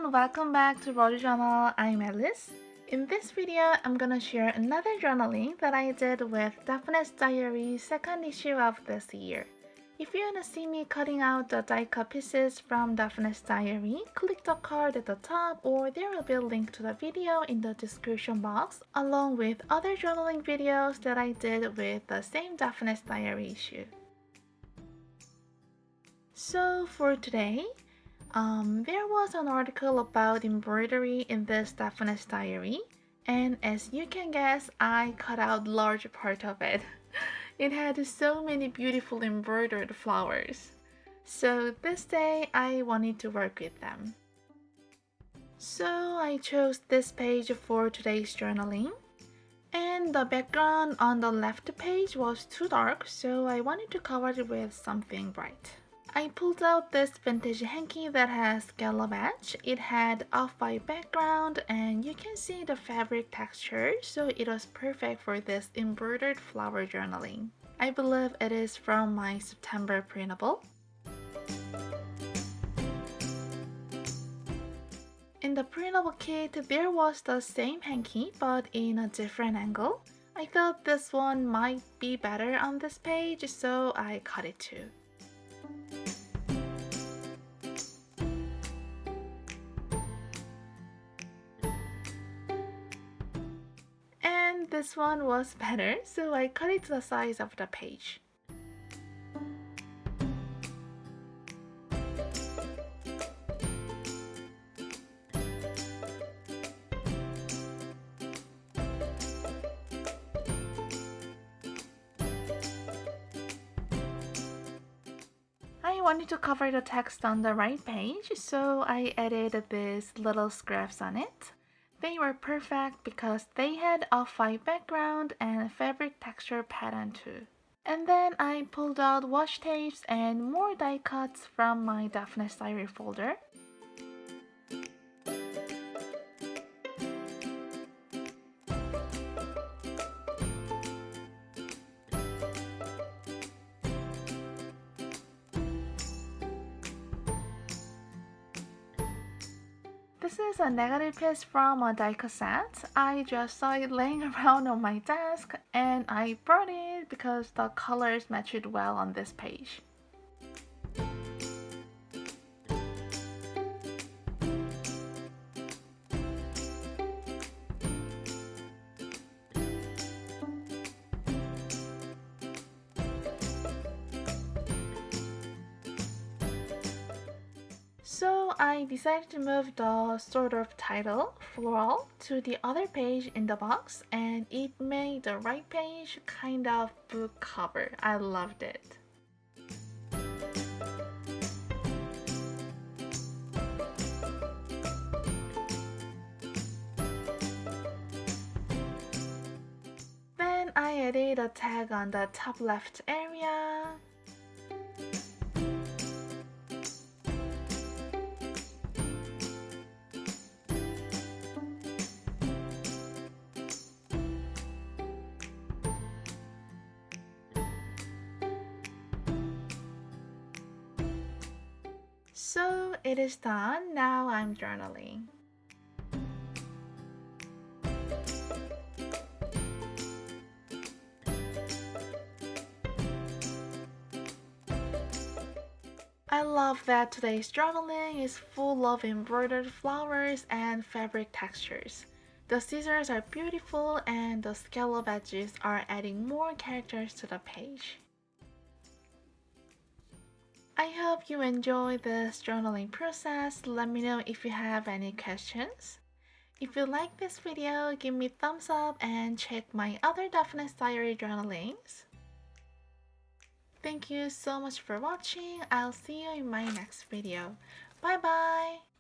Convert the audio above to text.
everyone, welcome back to Roger Journal. I'm Alice. In this video, I'm gonna share another journaling that I did with Daphne's Diary second issue of this year. If you wanna see me cutting out the die cut pieces from Daphne's Diary, click the card at the top or there will be a link to the video in the description box along with other journaling videos that I did with the same Daphne's Diary issue. So for today, there was an article about embroidery in this Daphne's Diary, and as you can guess, I cut out large part of it. It had so many beautiful embroidered flowers. So this day, I wanted to work with them. So I chose this page for today's journaling. And the background on the left page was too dark, so I wanted to cover it with something bright. I pulled out this vintage hanky that has scallop edge. It had off-white background and you can see the fabric texture, so it was perfect for this embroidered flower journaling. I believe it is from my September printable. In the printable kit, there was the same hanky but in a different angle. I thought this one might be better on this page, so I cut it too. This one was better, so I cut it to the size of the page. I wanted to cover the text on the right page, so I added these little scraps on it. They were perfect because they had off-white background and fabric texture pattern too. And then I pulled out washi tapes and more die cuts from my Daphne's Diary folder. This is a negative piece from a die cut set. I just saw it laying around on my desk and I brought it because the colors matched well on this page. So I decided to move the sort of title, floral, to the other page in the box and it made the right page kind of book cover. I loved it. Then I added a tag on the top left area. So it is done, now I'm journaling. I love that today's journaling is full of embroidered flowers and fabric textures. The scissors are beautiful and the scallop edges are adding more characters to the page. I hope you enjoy this journaling process. Let me know if you have any questions. If you like this video, give me a thumbs up and check my other Daphne's Diary journalings. Thank you so much for watching. I'll see you in my next video. Bye bye!